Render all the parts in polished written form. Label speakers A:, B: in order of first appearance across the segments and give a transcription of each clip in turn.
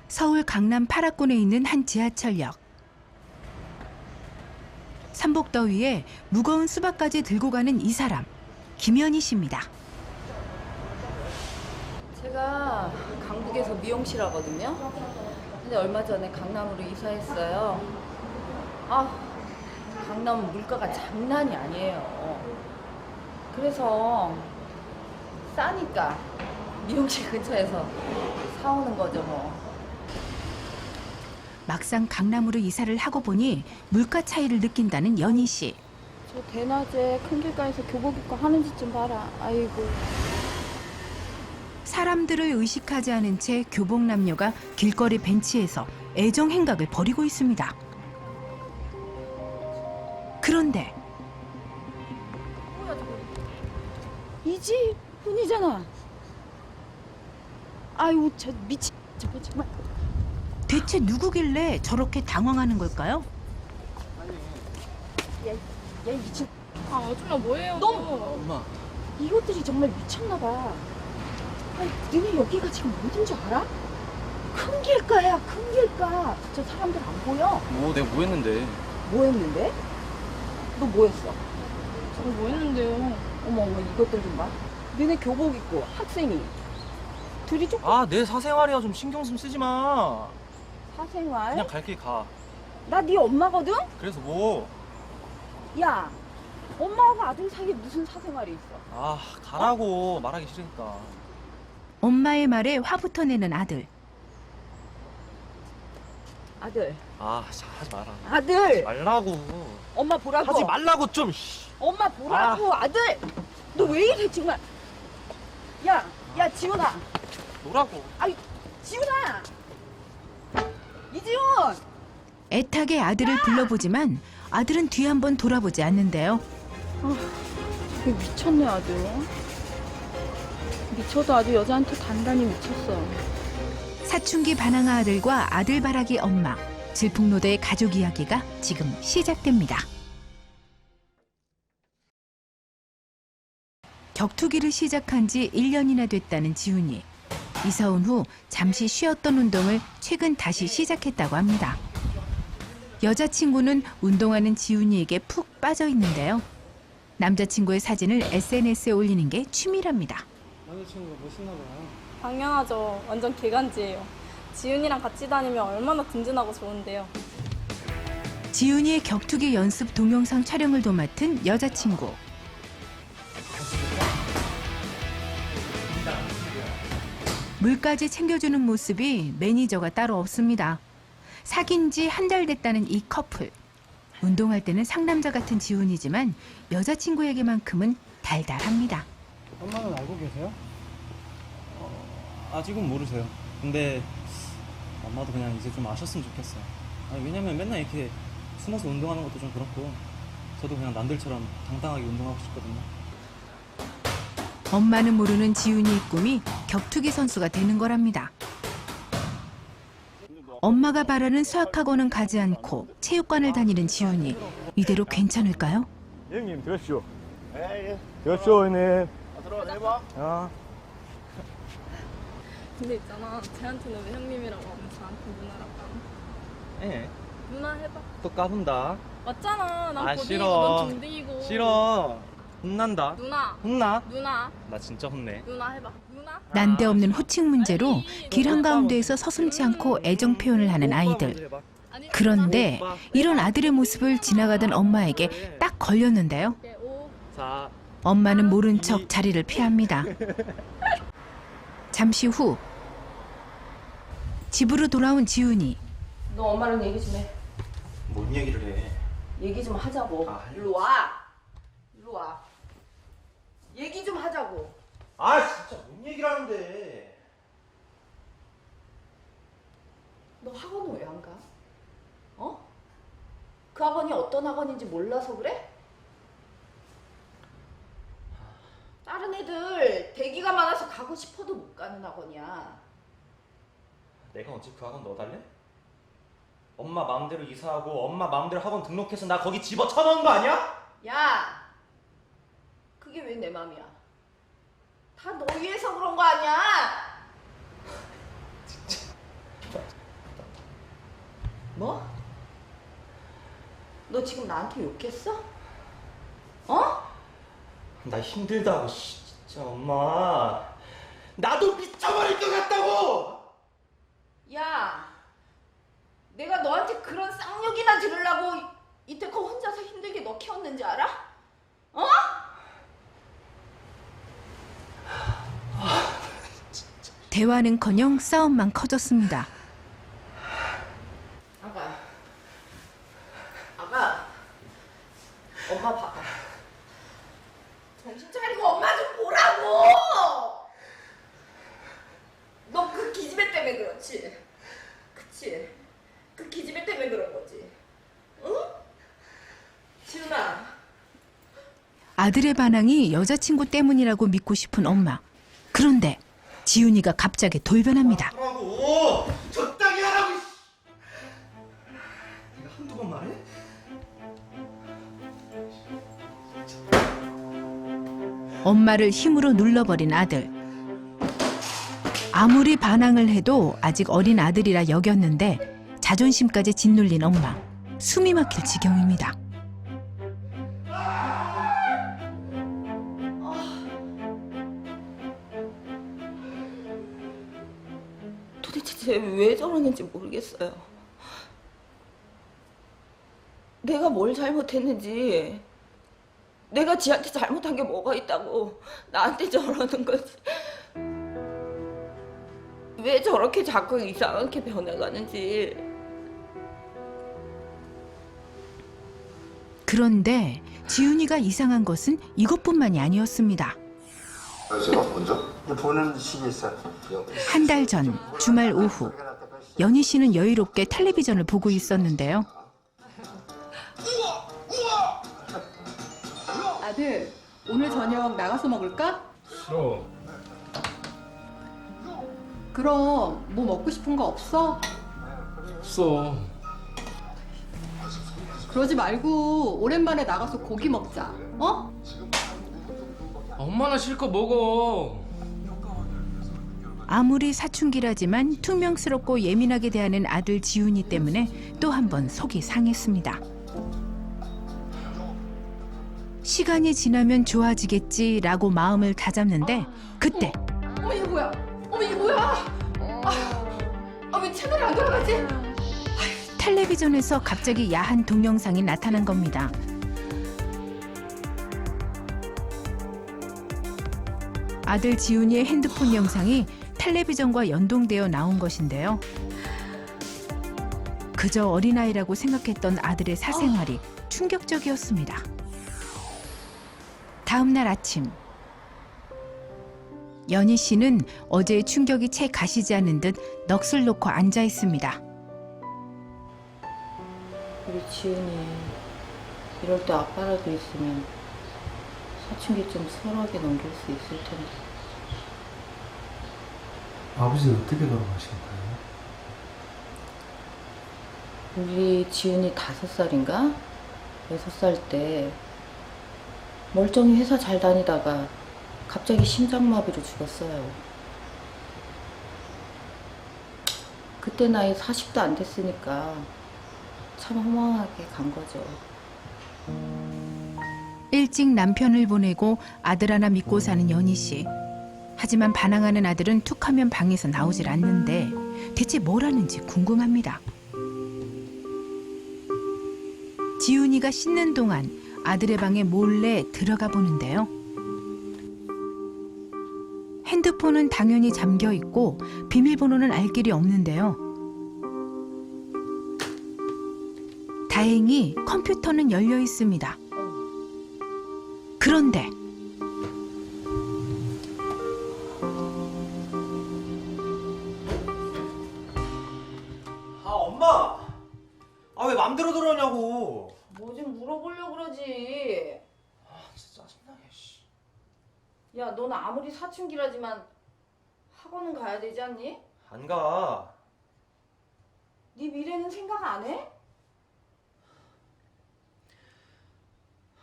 A: 서울 강남 8학군에 있는 한 지하철역. 삼복더위에 무거운 수박까지 들고 가는 이 사람, 김현희 씨입니다.
B: 제가 강북에서 미용실 하거든요. 근데 얼마 전에 강남으로 이사했어요. 강남은 물가가 장난이 아니에요. 그래서 싸니까 미용실 근처에서 사오는 거죠 뭐.
A: 막상 강남으로 이사를 하고 보니 물가 차이를 느낀다는 연희 씨.
B: 저 대낮에 큰 길가에서 교복 입고 하는 짓 좀 봐라. 아이고.
A: 사람들을 의식하지 않은 채 교복 남녀가 길거리 벤치에서 애정 행각을 벌이고 있습니다. 그런데
B: 뭐야 저거. 이 집 분이잖아. 아이고 저 미친 저거 정말.
A: 대체 누구길래 저렇게 당황하는 걸까요?
B: 야 이 미친.
C: 아줌마 뭐예요?
B: 너
D: 엄마.
B: 이것들이 정말 미쳤나 봐. 아니 너네 여기가 지금 어딘지 알아? 큰 길가야 큰 길가. 저 사람들 안 보여?
D: 내가 뭐 했는데?
B: 뭐 했는데? 너 뭐 했어?
C: 저 뭐 했는데요?
B: 어머 이것들 좀 봐. 너네 교복 입고 학생이 둘이 조금
D: 내 사생활이야. 좀 신경 좀 쓰지 마.
B: 사생활?
D: 그냥 갈 길 가.
B: 나 네 엄마거든?
D: 그래서 뭐?
B: 야 엄마하고 아들 사이에 무슨 사생활이 있어?
D: 가라고. 말하기 싫으니까.
A: 엄마의 말에 화부터 내는 아들.
B: 아들
D: 하지 마라.
B: 아들
D: 말라고.
B: 엄마 보라고.
D: 하지 말라고 좀.
B: 엄마 보라고. 아들 너 왜 이래 정말. 야 지훈아.
D: 노라고.
B: 아이 지훈아. 이지훈.
A: 애타게 아들을 불러보지만 아들은 뒤 한번 돌아보지 않는데요.
B: 저게 미쳤네 아들. 미쳐도 아주 여자한테 단단히 미쳤어.
A: 사춘기 반항아 아들과 아들바라기 엄마, 질풍노도의 가족 이야기가 지금 시작됩니다. 격투기를 시작한 지 1년이나 됐다는 지훈이. 이사 온 후 잠시 쉬었던 운동을 최근 다시 시작했다고 합니다. 여자친구는 운동하는 지훈이에게 푹 빠져 있는데요. 남자친구의 사진을 SNS에 올리는 게 취미랍니다.
D: 남자친구가 멋있나 봐요.
C: 당연하죠. 완전 개간지예요. 지훈이랑 같이 다니면 얼마나 든든하고 좋은데요.
A: 지훈이의 격투기 연습 동영상 촬영을 도맡은 여자친구. 물까지 챙겨주는 모습이 매니저가 따로 없습니다. 사귄 지 한 달 됐다는 이 커플. 운동할 때는 상남자 같은 지훈이지만 여자친구에게만큼은 달달합니다.
D: 엄마는 알고 계세요? 아직은 모르세요. 근데 엄마도 그냥 이제 좀 아셨으면 좋겠어요. 왜냐면 맨날 이렇게 숨어서 운동하는 것도 좀 그렇고 저도 그냥 남들처럼 당당하게 운동하고 싶거든요.
A: 엄마는 모르는 지훈이의 꿈이 격투기 선수가 되는 거랍니다. 엄마가 바라는 수학학원은 가지 않고 체육관을 다니는 지훈이. 이대로 괜찮을까요?
E: 형님 들어오시오. 들어오시오 형님.
D: 들어와.
C: 근데 있잖아. 쟤한테는 왜 형님이라고 하면 저한테 누나라고 하면?
D: 예.
C: 누나 해봐.
D: 또 까분다.
C: 맞잖아. 난 고딩이고
D: 싫어.
C: 넌 중딩이고.
D: 싫어. 혼난다.
C: 누나.
D: 혼나?
C: 누나.
D: 나 진짜 혼내.
C: 누나 해봐. 누나.
A: 난데없는 호칭 문제로 길 한가운데에서 서슴지 않고 애정 표현을 하는 아이들.
C: 아니,
A: 그런데 이런 아들의 모습을 지나가던 엄마에게 딱 걸렸는데요.
C: 5.
D: 4.
A: 엄마는 모른 척 자리를 피합니다. 잠시 후 집으로 돌아온 지훈이.
B: 너 엄마랑 얘기 좀 해.
D: 뭔 얘기를 해?
B: 얘기 좀 하자고.
D: 할래.
B: 일로 와. 일로 와. 얘기 좀 하자고.
D: 진짜 뭔 얘기를 하는데?
B: 너 학원은 왜 안 가? 그 학원이 어떤 학원인지 몰라서 그래? 다른 애들 대기가 많아서 가고 싶어도 못 가는 학원이야.
D: 내가 언제 그 학원 넣어달래? 엄마 마음대로 이사하고 엄마 마음대로 학원 등록해서 나 거기 집어쳐넣은 거 아니야?
B: 야! 그게 왜 내 맘이야? 다 너 위해서 그런 거 아니야? 너 지금 나한테 욕했어? 어?
F: 나 힘들다고 진짜 엄마. 나도 미쳐버릴 것 같다고.
B: 야, 내가 너한테 그런 쌍욕이나 들으려고 이때껏 혼자서 힘들게 너 키웠는지 알아? 어?
A: 대화는커녕 싸움만 커졌습니다.
B: 아가, 엄마 봐봐. 정신 차리고 엄마 좀 보라고. 너 그 기집애 때문에 그렇지? 그치? 그 기집애 때문에 그런 거지? 응? 지훈아.
A: 아들의 반항이 여자친구 때문이라고 믿고 싶은 엄마. 그런데 지훈이가 갑자기 돌변합니다.
F: 하라고. 적당히 하라고. 내가 한두 번 말해?
A: 엄마를 힘으로 눌러버린 아들. 아무리 반항을 해도 아직 어린 아들이라 여겼는데 자존심까지 짓눌린 엄마. 숨이 막힐 지경입니다.
B: 도대체 쟤 왜 저러는지 모르겠어요. 내가 뭘 잘못했는지, 내가 지한테 잘못한 게 뭐가 있다고 나한테 저러는 거지. 왜 저렇게 자꾸 이상하게 변해가는지.
A: 그런데 지훈이가 이상한 것은 이것뿐만이 아니었습니다.
G: 제가 먼저 보는 시기 있어요.
A: 한 달 전 주말 오후 연희 씨는 여유롭게 텔레비전을 보고 있었는데요.
H: 아들, 오늘 저녁 나가서 먹을까?
E: 싫어.
H: 그럼 뭐 먹고 싶은 거 없어?
E: 없어.
H: 그러지 말고 오랜만에 나가서 고기 먹자. 어?
E: 엄마나 실컷 먹어.
A: 아무리 사춘기라지만 퉁명스럽고 예민하게 대하는 아들 지훈이 때문에 또 한 번 속이 상했습니다. 시간이 지나면 좋아지겠지라고 마음을 다잡는데 그때
B: 어머 이거 뭐야? 어머 이거 뭐야? 왜 채널이 안 돌아가지?
A: 텔레비전에서 갑자기 야한 동영상이 나타난 겁니다. 아들 지훈이의 핸드폰 영상이 텔레비전과 연동되어 나온 것인데요. 그저 어린아이라고 생각했던 아들의 사생활이 충격적이었습니다. 다음 날 아침 연희 씨는 어제의 충격이 채 가시지 않은 듯 넋을 놓고 앉아 있습니다.
B: 우리 지훈이 이럴 때 아빠라도 있으면 사춘기 좀 수월하게 넘길 수 있을 텐데.
I: 아버지는 어떻게 돌아가신 거예요?
B: 우리 지훈이 5살인가? 6살 때 멀쩡히 회사 잘 다니다가 갑자기 심장마비로 죽었어요. 그때 나이 40도 안 됐으니까 참 허망하게 간 거죠.
A: 일찍 남편을 보내고 아들 하나 믿고 사는 연희 씨. 하지만 반항하는 아들은 툭하면 방에서 나오질 않는데 대체 뭘 하는지 궁금합니다. 지훈이가 씻는 동안 아들의 방에 몰래 들어가 보는데요. 핸드폰은 당연히 잠겨 있고 비밀번호는 알 길이 없는데요. 다행히 컴퓨터는 열려 있습니다. 그런데
F: 아 엄마. 아 왜 맘대로 들어오냐고.
B: 뭐 좀 물어보려고 그러지.
F: 아 진짜 짜증나게. 씨.
B: 야, 너는 아무리 사춘기라지만 학원은 가야 되지 않니?
F: 안 가.
B: 네 미래는 생각 안 해?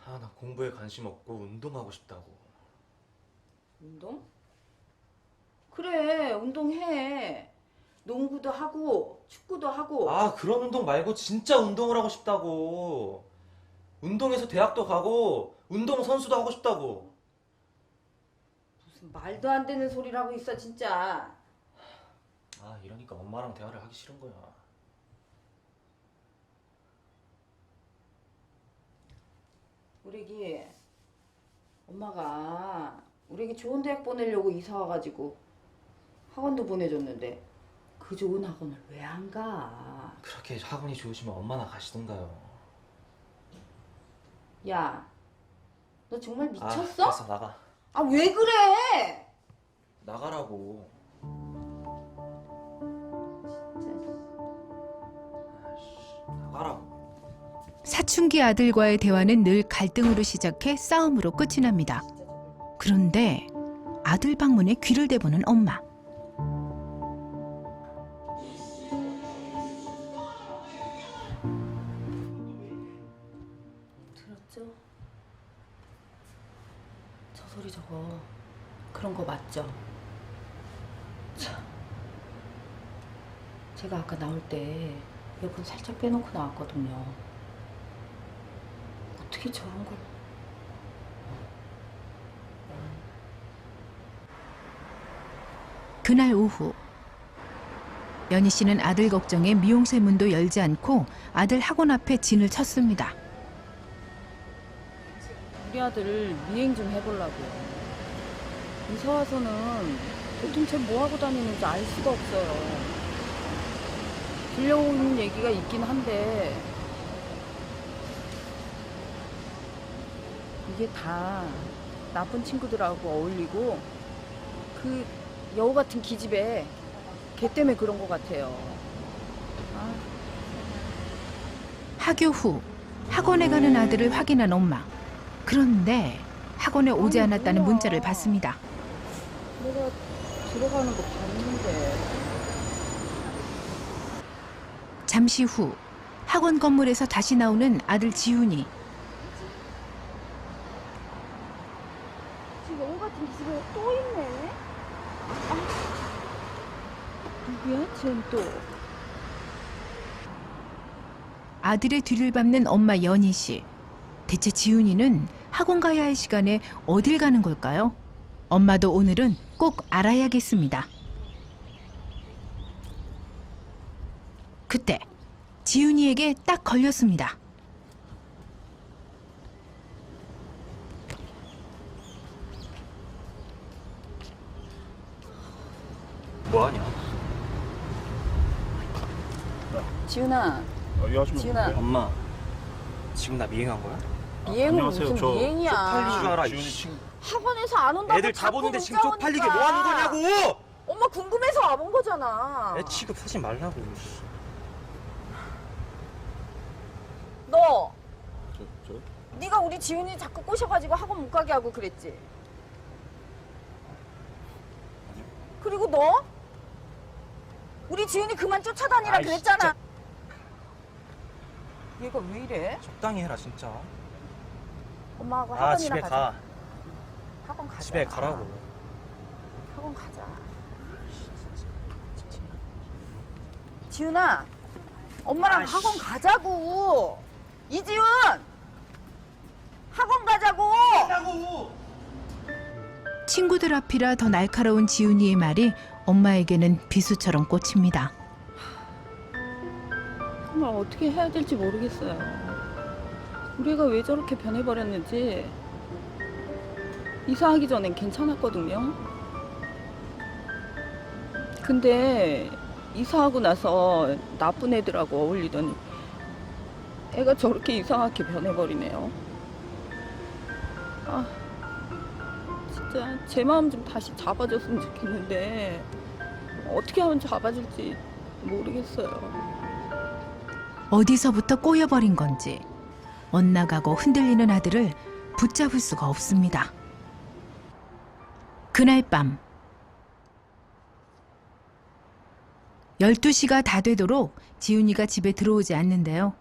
F: 아 나 공부에 관심 없고 운동하고 싶다고.
B: 운동? 그래, 운동해. 농구도 하고 축구도 하고.
F: 아 그런 운동 말고 진짜 운동을 하고 싶다고. 운동해서 대학도 가고 운동 선수도 하고 싶다고.
B: 무슨 말도 안 되는 소리라고 있어 진짜.
F: 아, 이러니까 엄마랑 대화를 하기 싫은 거야.
B: 우리 애기 엄마가 우리 애기 좋은 대학 보내려고 이사 와가지고 학원도 보내줬는데 그 좋은 학원을 왜 안 가?
F: 그렇게 학원이 좋으시면 엄마나 가시던가요.
B: 야, 너 정말
F: 아,
B: 미쳤어?
F: 됐어, 나가.
B: 아, 왜 그래?
F: 나가라고. 나가라고.
A: 사춘기 아들과의 대화는 늘 갈등으로 시작해 싸움으로 끝이 납니다. 그런데 아들 방문에 귀를 대보는 엄마.
B: 들었죠? 저 소리 저거 그런 거 맞죠? 참. 제가 아까 나올 때 에어컨 살짝 빼놓고 나왔거든요. 어떻게 저런 걸?
A: 그날 오후 연희 씨는 아들 걱정에 미용실 문도 열지 않고 아들 학원 앞에 진을 쳤습니다.
B: 우리 아들 미행 좀 해보려고요. 이사 와서는 도대체 뭐 하고 다니는지 알 수가 없어요. 들려오는 얘기가 있긴 한데 이게 다 나쁜 친구들하고 어울리고 그 여우 같은 기집애 걔 때문에 그런 것 같아요. 아.
A: 하교 후 학원에 가는 아들을 확인한 엄마. 그런데 학원에 오지 않았다는 문자를 받습니다.
B: 내가 들어가는 거 봤는데.
A: 잠시 후 학원 건물에서 다시 나오는 아들 지훈이.
B: 지금 여우 같은 기집애가 또 있네. 누구야? 쟤는 또.
A: 아들의 뒤를 밟는 엄마 연희 씨. 대체 지훈이는 학원 가야 할 시간에 어딜 가는 걸까요? 엄마도 오늘은 꼭 알아야겠습니다. 그때 지훈이에게 딱 걸렸습니다.
F: 뭐하냐?
B: 지훈아. 지훈아.
F: 엄마, 지금 나 미행한 거야?
B: 미행은 무슨 미행이야.
F: 쪽팔릴 줄 알아.
B: 학원에서 안 온다고
F: 애들 다
B: 자꾸
F: 보는데 지금
B: 문자
F: 쪽팔리게
B: 오니까.
F: 뭐 하는 거냐고!
B: 엄마 궁금해서 와본 거잖아.
F: 애 취급하지 말라고.
B: 너. 네가 우리 지훈이 자꾸 꼬셔가지고 학원 못 가게 하고 그랬지? 그리고 너? 우리 지훈이 그만 쫓아다니라
F: 아이,
B: 그랬잖아. 얘가 왜 이래?
F: 적당히 해라, 진짜.
B: 엄마하고
F: 아,
B: 학원이나
F: 집에
B: 가자.
F: 가.
B: 학원 가자.
F: 집에 가라고.
B: 학원 가자. 지훈아, 엄마랑 학원 가자고. 이지훈, 학원 가자고.
A: 친구들 앞이라 더 날카로운 지훈이의 말이 엄마에게는 비수처럼 꽂힙니다.
B: 정말 어떻게 해야 될지 모르겠어요. 우리 애가 왜 저렇게 변해버렸는지. 이사하기 전엔 괜찮았거든요. 근데 이사하고 나서 나쁜 애들하고 어울리더니 애가 저렇게 이상하게 변해버리네요. 아, 진짜 제 마음 좀 다시 잡아줬으면 좋겠는데 어떻게 하면 잡아줄지 모르겠어요.
A: 어디서부터 꼬여버린 건지 엇나가고 흔들리는 아들을 붙잡을 수가 없습니다. 그날 밤 12시가 다 되도록 지훈이가 집에 들어오지 않는데요.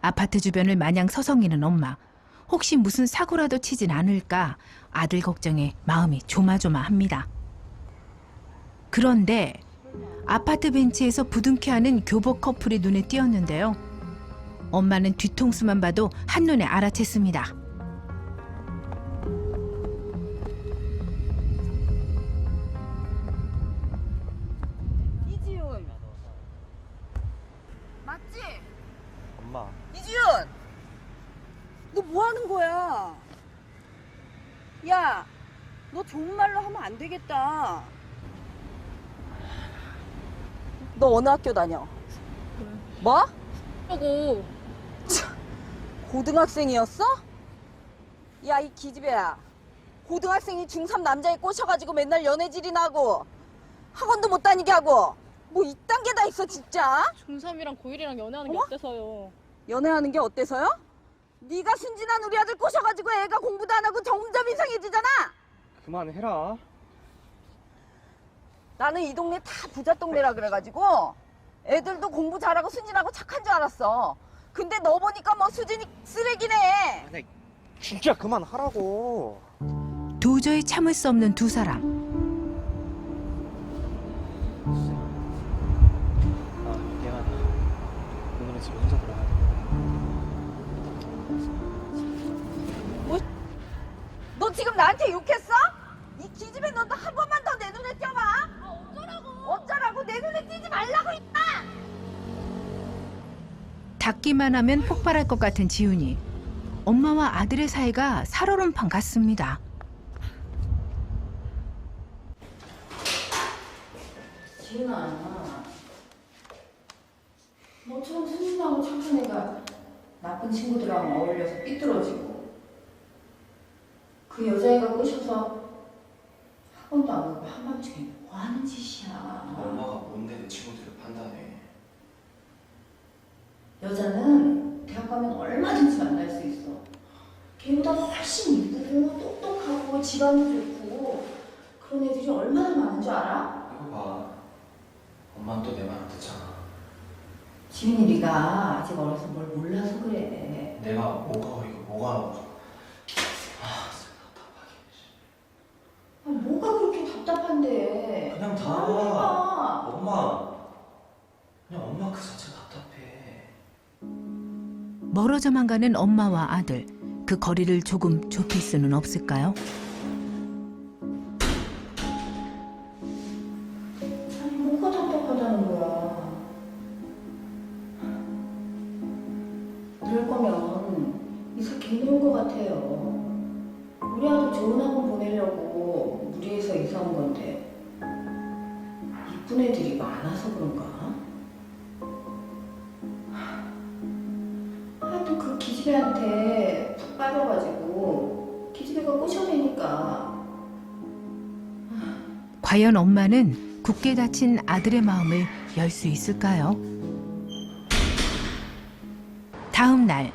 A: 아파트 주변을 마냥 서성이는 엄마. 혹시 무슨 사고라도 치진 않을까 아들 걱정에 마음이 조마조마합니다. 그런데 아파트 벤치에서 부둥켜하는 교복 커플이 눈에 띄었는데요. 엄마는 뒤통수만 봐도 한눈에 알아챘습니다.
B: 이지훈. 맞지?
D: 엄마.
B: 이지훈! 너 뭐 하는 거야? 야, 너 좋은 말로 하면 안 되겠다. 너 어느 학교 다녀? 뭐?
C: 하고
B: 고등학생이었어? 야, 이 기집애야. 고등학생이 중3 남자에 꼬셔가지고 맨날 연애질이나 하고 학원도 못 다니게 하고 뭐 이딴 게 다 있어 진짜?
C: 중3이랑 고1이랑 연애하는 게
B: 어머?
C: 어때서요?
B: 연애하는 게 어때서요? 네가 순진한 우리 아들 꼬셔가지고 애가 공부도 안 하고 점점 이상해지잖아.
D: 그만해라.
B: 나는 이 동네 다 부자 동네라 그래가지고 애들도 공부 잘하고 순진하고 착한 줄 알았어. 근데 너 보니까 뭐 수준이 쓰레기네.
D: 진짜 그만하라고.
A: 도저히 참을 수 없는 두 사람.
D: 아, 미안하다. 오늘은 집에 혼자 들어가야 돼.
B: 너 지금 나한테 욕했어? 이 기집애 너도 한 번만 더 내 눈에 띄어봐. 어쩌라고 내 눈에 띄지 말라고 임마.
A: 닿기만 하면 폭발할 것 같은 지훈이. 엄마와 아들의 사이가 살얼음판 같습니다.
B: 지훈아, 너처럼 순진하고 착한 애가 나쁜 친구들하고 어울려서 삐뚤어지고 그 여자애가 꼬셔서 학원도 안 가고 한밤중에 뭐 하는 짓이야.
F: 엄마가 뭔데 내 친구들을 판단해.
B: 여자는 대학 가면 얼마든지 만날 수 있어. 걔보다 훨씬 이쁘고 똑똑하고 집안도 좋고 그런 애들이 얼마나 많은 줄 알아?
F: 이거 봐. 엄마는 또 내 말 안 듣잖아.
B: 지훈이 네가 아직 어려서 뭘 몰라서 그래.
F: 내가 뭐가 이거 뭐가 답답하게.
B: 아, 뭐가 그렇게 답답한데?
F: 그냥 다.
B: 해봐.
F: 엄마. 그냥 엄마 그 자체가 답답해.
A: 멀어져만 가는 엄마와 아들. 그 거리를 조금 좁힐 수는 없을까요?
B: 아니 뭐가 답답하다는 거야. 이럴 거면 이사 괜히 온 거 같아요. 우리 아들 좋은 학원 보내려고 무리해서 이사 온 건데 이쁜 애들이 많아서 그런가? 하여튼 그 기집애한테 푹 빠져가지고 기집애가 꼬셔대니까
A: 과연 엄마는 굳게 닫힌 아들의 마음을 열 수 있을까요? 다음 날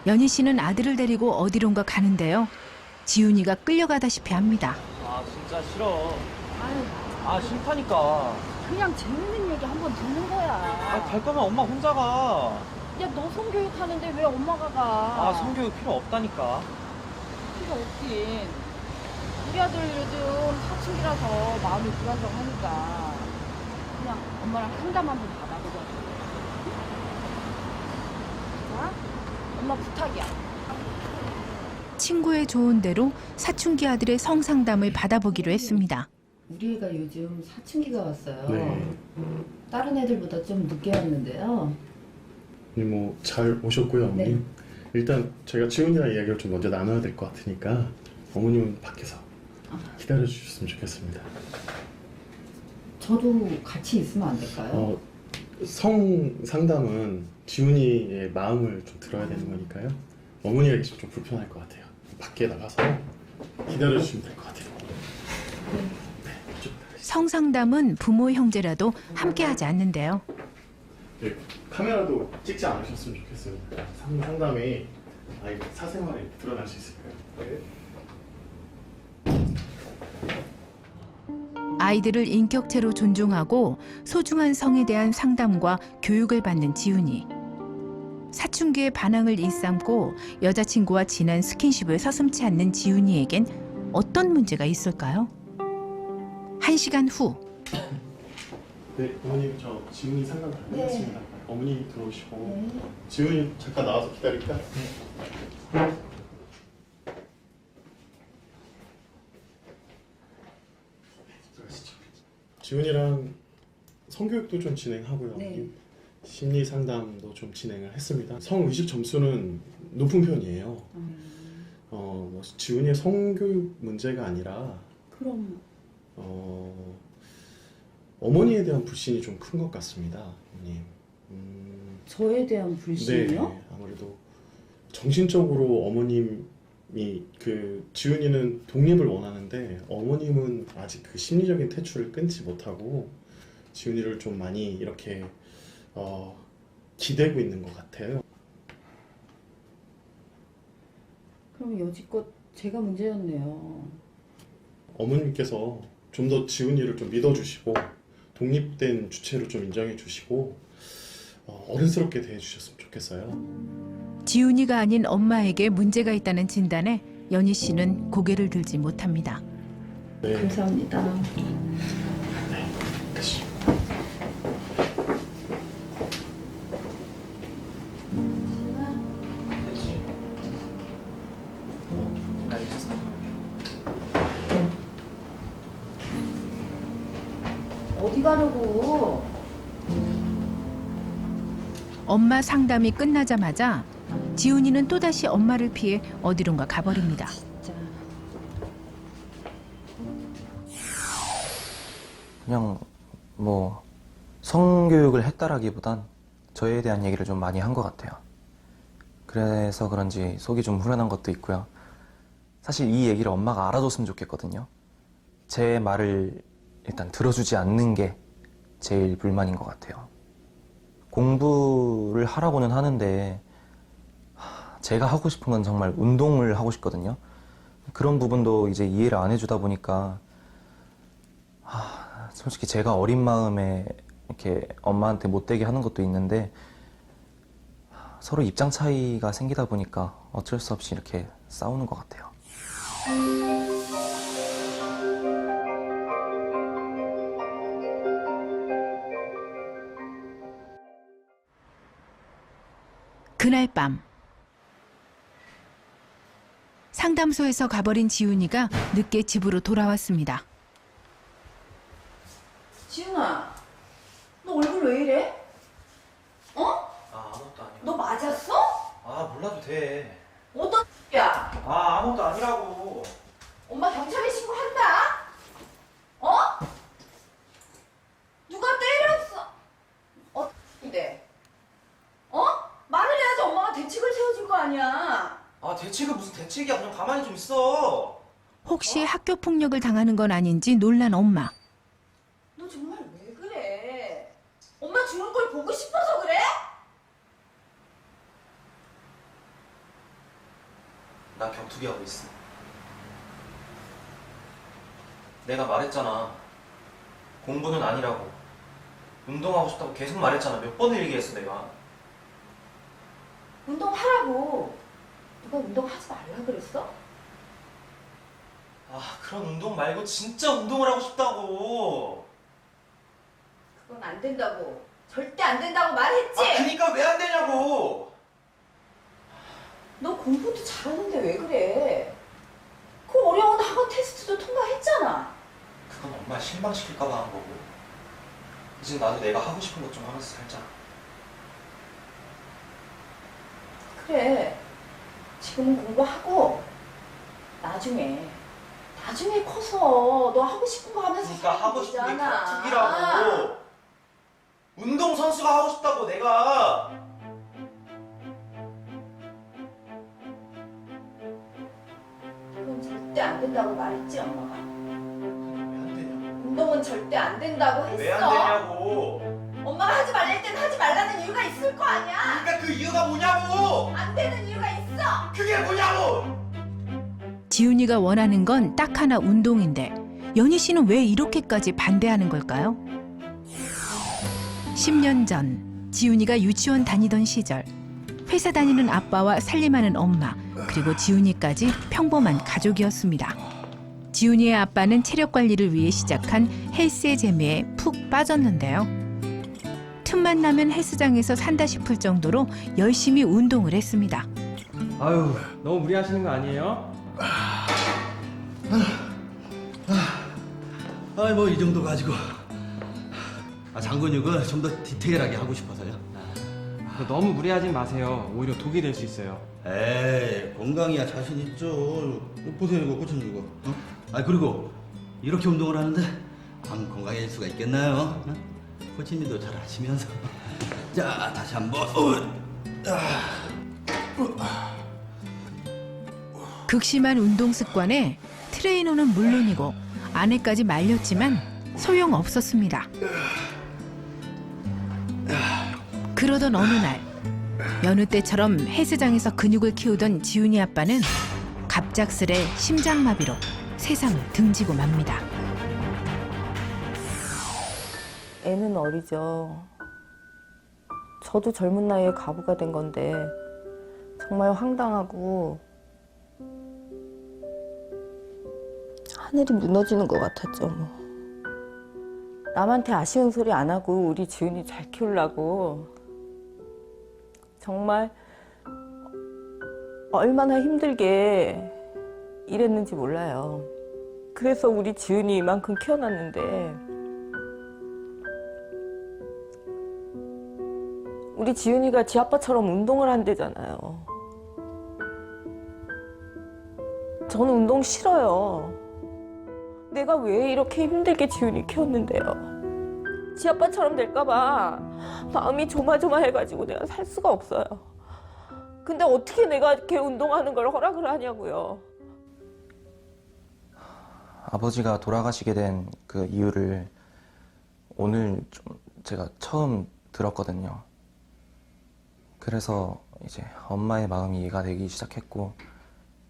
A: 연희 씨는 아들을 데리고 어디론가 가는데요. 지훈이가 끌려가다시피 합니다.
D: 아, 진짜 싫어. 아, 싫다니까.
B: 그냥 재밌는 얘기 한번 듣는 거야.
D: 아, 갈 거면 엄마 혼자 가.
B: 야, 너 성교육 하는데 왜 엄마가 가?
D: 아, 성교육 필요 없다니까.
B: 필요 없긴. 우리 아들 요즘 사춘기라서 마음이 불안정하니까 그냥 엄마랑 상담 한번 받아보자. 자, 엄마 부탁이야.
A: 친구의 조언 대로 사춘기 아들의 성상담을 받아보기로 했습니다.
B: 우리 애가 요즘 사춘기가 왔어요.
I: 네.
B: 다른 애들보다 좀 늦게 왔는데요.
I: 뭐 잘 오셨고요, 어머님.
B: 네.
I: 일단 저희가 지훈이랑 이야기를 좀 먼저 나눠야 될 것 같으니까 어머님은 밖에서 기다려 주셨으면 좋겠습니다.
B: 저도 같이 있으면 안 될까요?
I: 성 상담은 지훈이의 마음을 좀 들어야 되는 거니까요. 어머니가 있으면 좀 불편할 것 같아요. 밖에 나가서 기다려 주시면 될 것 같아요.
A: 성상담은 부모 형제라도 함께하지 않는데요.
I: 네, 카메라도 찍지 않으셨으면 좋겠습니다. 상담에 아이 사생활이 드러날 수 있을까요?
A: 아이들을 인격체로 존중하고 소중한 성에 대한 상담과 교육을 받는 지훈이. 사춘기의 반항을 일삼고 여자친구와 진한 스킨십을 서슴지 않는 지훈이에겐 어떤 문제가 있을까요? 1시간 후
I: 네, 어머님 저 지훈이 상담 다 끝났습니다. 어머니 들어오시고
B: 네.
I: 지훈이 잠깐 나와서 기다릴까? 들어가시죠. 지훈이랑 성교육도 좀 진행하고요.
B: 네.
I: 심리 상담도 좀 진행을 했습니다. 성의식 점수는 높은 편이에요. 뭐 지훈이의 성교육 문제가 아니라
B: 그럼
I: 어머니에 대한 불신이 좀 큰 것 같습니다, 어머님.
B: 저에 대한 불신이요?
I: 네, 아무래도 정신적으로 어머님이 그 지훈이는 독립을 원하는데 어머님은 아직 그 심리적인 퇴출을 끊지 못하고 지훈이를 좀 많이 이렇게 기대고 있는 것 같아요.
B: 그럼 여지껏 제가 문제였네요.
I: 어머님께서 좀 더 지훈이를 좀 믿어주시고 독립된 주체로 좀 인정해주시고 어른스럽게 대해주셨으면 좋겠어요.
A: 지훈이가 아닌 엄마에게 문제가 있다는 진단에 연희 씨는 고개를 들지 못합니다.
I: 네.
B: 감사합니다.
I: 다시.
B: 어디 가려고?
A: 엄마 상담이 끝나자마자 지훈이는 또다시 엄마를 피해 어디론가 가버립니다.
B: 진짜.
F: 그냥 뭐 성교육을 했다라기보단 저에 대한 얘기를 좀 많이 한 것 같아요. 그래서 그런지 속이 좀 후련한 것도 있고요. 사실 이 얘기를 엄마가 알아줬으면 좋겠거든요. 제 말을 일단 들어주지 않는 게 제일 불만인 것 같아요. 공부를 하라고는 하는데 제가 하고 싶은 건 정말 운동을 하고 싶거든요. 그런 부분도 이제 이해를 안 해주다 보니까 솔직히 제가 어린 마음에 이렇게 엄마한테 못되게 하는 것도 있는데 서로 입장 차이가 생기다 보니까 어쩔 수 없이 이렇게 싸우는 것 같아요.
A: 그날 밤 상담소에서 가버린 지훈이가 늦게 집으로 돌아왔습니다.
B: 지훈아, 너 얼굴 왜 이래?
F: 아무것도 아니야.
B: 너 맞았어?
F: 몰라도 돼.
B: 어떤 야?
F: 아무것도 아니라고.
B: 엄마 경찰에 신고한다. 누가 때렸어? 어때? 말을 해야지 엄마가 대책을 세워줄 거 아니야.
F: 대책은 무슨 대책이야. 그냥 가만히 좀 있어.
A: 혹시 학교 폭력을 당하는 건 아닌지 놀란 엄마.
B: 너 정말 왜 그래? 엄마 죽는 걸 보고 싶어서 그래?
F: 나 격투기 하고 있어. 내가 말했잖아. 공부는 아니라고. 운동하고 싶다고 계속 말했잖아. 몇 번을 얘기했어 내가.
B: 운동하라고. 누가 운동하지 말라 그랬어?
F: 그런 운동 말고 진짜 운동을 하고 싶다고.
B: 그건 안 된다고. 절대 안 된다고 말했지?
F: 그니까 왜 안 되냐고.
B: 너 공부도 잘하는데 왜 그래? 그 어려운 학원 테스트도 통과했잖아.
F: 그건 엄마 실망시킬까봐 한 거고. 이제 나도 내가 하고 싶은 것 좀 하면서 살자.
B: 그래. 지금은 공부하고 나중에 커서 너 하고 싶은 거 하면서
F: 그러니까
B: 살면
F: 하고 싶은 게
B: 되잖아.
F: 격투기라고. 운동 선수가 하고 싶다고 내가.
B: 그건 절대 안 된다고 말했지 엄마가.
F: 왜 안 되냐고.
B: 운동은 절대 안 된다고 했어.
F: 왜 안 되냐고.
B: 엄마가 하지 말랄 땐 하지 말라는 이유가 있을 거 아니야.
F: 그러니까 그 이유가 뭐냐고.
B: 안 되는 이유가 있어.
F: 그게 뭐냐고.
A: 지훈이가 원하는 건 딱 하나 운동인데 연희 씨는 왜 이렇게까지 반대하는 걸까요? 10년 전 지훈이가 유치원 다니던 시절 회사 다니는 아빠와 살림하는 엄마 그리고 지훈이까지 평범한 가족이었습니다. 지훈이의 아빠는 체력 관리를 위해 시작한 헬스의 재미에 푹 빠졌는데요. 틈만 나면 헬스장에서 산다 싶을 정도로 열심히 운동을 했습니다.
J: 아유, 너무 무리하시는 거 아니에요?
K: 아이 뭐 이 정도 가지고 장근육을 좀 더 디테일하게 하고 싶어서요.
J: 너무 무리하진 마세요. 오히려 독이 될 수 있어요.
K: 에이 건강이야 자신 있죠. 보세요 이거 코치님 이거. 어? 아 그리고 이렇게 운동을 하는데 안 건강해질 수가 있겠나요? 어? 코치님도 잘 아시면서. 자 다시 한번.
A: 극심한 운동 습관에 트레이너는 물론이고 아내까지 말렸지만 소용없었습니다. 그러던 어느 날 여느 때처럼 헬스장에서 근육을 키우던 지훈이 아빠는 갑작스레 심장마비로 세상을 등지고 맙니다.
B: 애는 어리죠. 저도 젊은 나이에 과부가 된 건데 정말 황당하고 하늘이 무너지는 것 같았죠. 뭐. 남한테 아쉬운 소리 안 하고 우리 지훈이 잘 키우려고 정말 얼마나 힘들게 일했는지 몰라요. 그래서 우리 지훈이 이만큼 키워놨는데 우리 지훈이가 지 아빠처럼 운동을 한대잖아요. 저는 운동 싫어요. 내가 왜 이렇게 힘들게 지훈이 키웠는데요. 지 아빠처럼 될까봐 마음이 조마조마해가지고 내가 살 수가 없어요. 근데 어떻게 내가 이렇게 운동하는 걸 허락을 하냐고요.
F: 아버지가 돌아가시게 된 그 이유를 오늘 좀 제가 처음 들었거든요. 그래서 이제 엄마의 마음이 이해가 되기 시작했고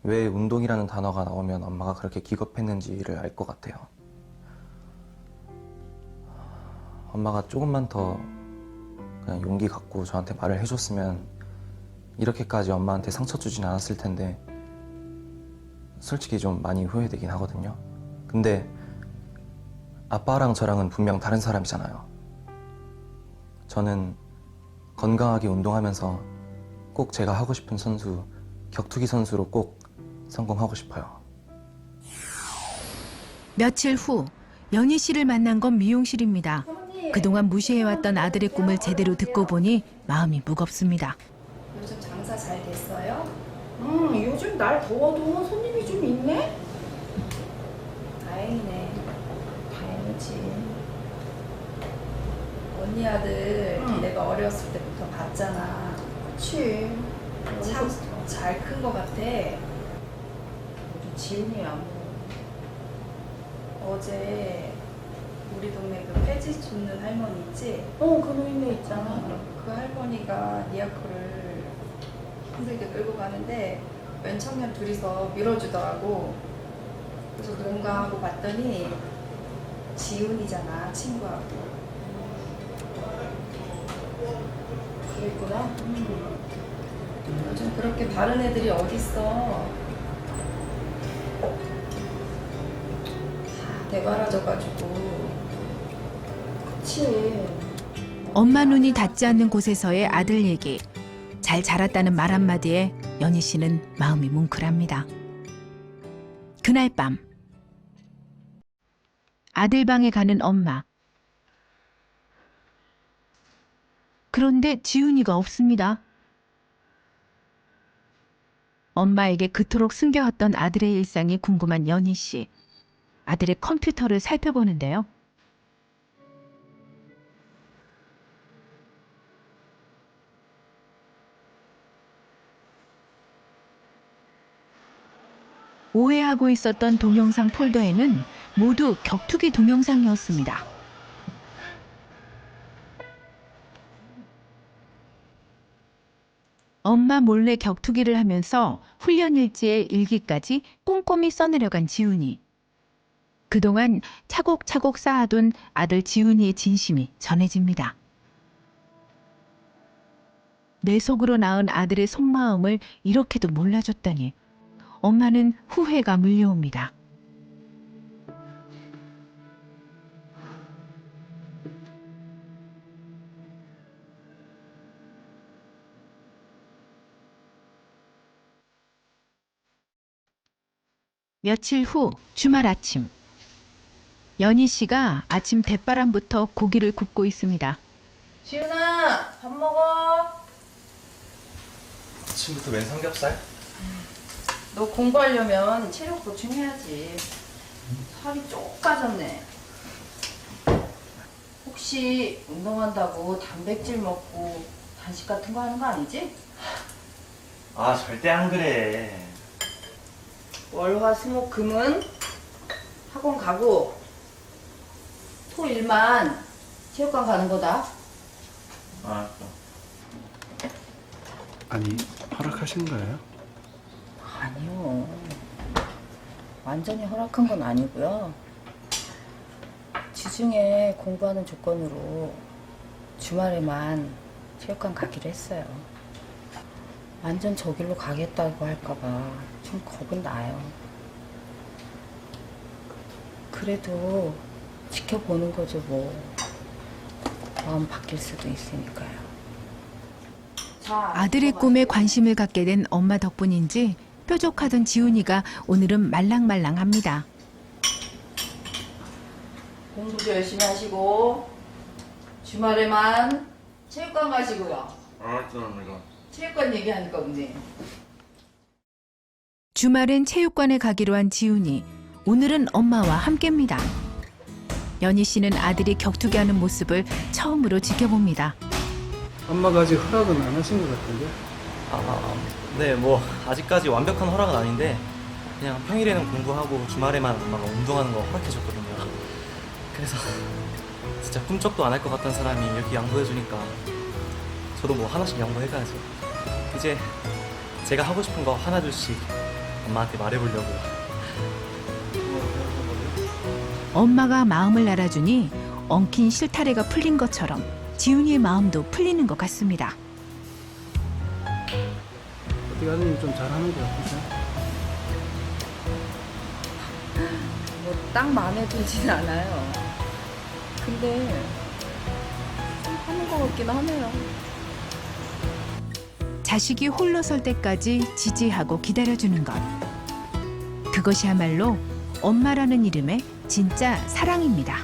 F: 왜 운동이라는 단어가 나오면 엄마가 그렇게 기겁했는지를 알 것 같아요. 엄마가 조금만 더 그냥 용기 갖고 저한테 말을 해줬으면 이렇게까지 엄마한테 상처 주진 않았을 텐데 솔직히 좀 많이 후회되긴 하거든요. 근데 아빠랑 저랑은 분명 다른 사람이잖아요. 저는 건강하게 운동하면서 꼭 제가 하고 싶은 선수, 격투기 선수로 꼭 성공하고 싶어요.
A: 며칠 후 연희 씨를 만난 건 미용실입니다. 그동안 무시해왔던 아들의 꿈을 제대로 듣고 보니 마음이 무겁습니다.
C: 요즘 장사 잘 됐어요?
B: 요즘 날 더워도 손님이 좀 있네?
C: 다행이네. 다행이지. 언니 아들 내가 어렸을 때부터 봤잖아.
B: 그치.
C: 참 잘 큰 거 같아.
B: 우리 지훈이야 뭐.
C: 어제 우리 동네 그 폐지 줍는 할머니 있지?
B: 그 노인네 있잖아.
C: 그 할머니가 니아코를 힘들게 끌고 가는데 웬 청년 둘이서 밀어주더라고. 그래서 누군가 하고 봤더니 지훈이잖아, 친구하고.
B: 그랬구나.
C: 요즘 그렇게 다른 애들이 어딨어. 다 대바라져가지고.
B: 그치.
A: 엄마 눈이 닿지 않는 곳에서의 아들 얘기. 잘 자랐다는 말 한마디에 연희 씨는 마음이 뭉클합니다. 그날 밤 아들 방에 가는 엄마. 그런데 지훈이가 없습니다. 엄마에게 그토록 숨겨왔던 아들의 일상이 궁금한 연희 씨. 아들의 컴퓨터를 살펴보는데요. 오해하고 있었던 동영상 폴더에는 모두 격투기 동영상이었습니다. 엄마 몰래 격투기를 하면서 훈련 일지에 일기까지 꼼꼼히 써내려간 지훈이. 그동안 차곡차곡 쌓아둔 아들 지훈이의 진심이 전해집니다. 내 속으로 낳은 아들의 속마음을 이렇게도 몰라줬다니. 엄마는 후회가 물려옵니다. 며칠 후 주말 아침. 연희 씨가 아침 대바람부터 고기를 굽고 있습니다.
B: 지훈아, 밥 먹어.
F: 아침부터 웬 삼겹살?
B: 너 공부하려면 체력 보충해야지. 살이 쪽 빠졌네. 혹시 운동한다고 단백질 먹고 단식 같은 거 하는 거 아니지?
F: 아, 절대 안 그래.
B: 월화 수목 금은 학원 가고 토 일만 체육관 가는 거다.
F: 알았어.
I: 아니, 허락하신 거예요?
B: 아니요. 완전히 허락한 건 아니고요. 주중에 공부하는 조건으로 주말에만 체육관 가기로 했어요. 완전 저 길로 가겠다고 할까봐 좀 겁은 나요. 그래도 지켜보는 거죠, 뭐. 마음 바뀔 수도 있으니까요.
A: 아들의 꿈에 관심을 갖게 된 엄마 덕분인지 뾰족하던 지훈이가 오늘은 말랑말랑합니다.
B: 공부도 열심히 하시고 주말에만 체육관 가시고요.
F: 알았어, 내가.
B: 체육관 얘기하니까 웃네.
A: 주말엔 체육관에 가기로 한 지훈이 오늘은 엄마와 함께입니다. 연희 씨는 아들이 격투기 하는 모습을 처음으로 지켜봅니다.
E: 엄마가 아직 허락은 안 하신 것 같은데.
F: 네, 뭐 아직까지 완벽한 허락은 아닌데 그냥 평일에는 공부하고 주말에만 엄마가 운동하는 거 허락해줬거든요. 그래서 진짜 꿈쩍도 안 할 것 같던 사람이 이렇게 양보해주니까 저도 뭐 하나씩 양보해가야죠. 이제 제가 하고 싶은 거 하나둘씩 엄마한테 말해보려고요.
A: 엄마가 마음을 알아주니 엉킨 실타래가 풀린 것처럼 지훈이의 마음도 풀리는 것 같습니다.
E: 어떻게 아드님 좀 잘하는 것 같으세요?
B: 뭐 딱 마음에 들진 않아요. 근데 좀 하는 것 같긴 하네요.
A: 자식이 홀로 설 때까지 지지하고 기다려주는 것. 그것이야말로 엄마라는 이름의 진짜 사랑입니다.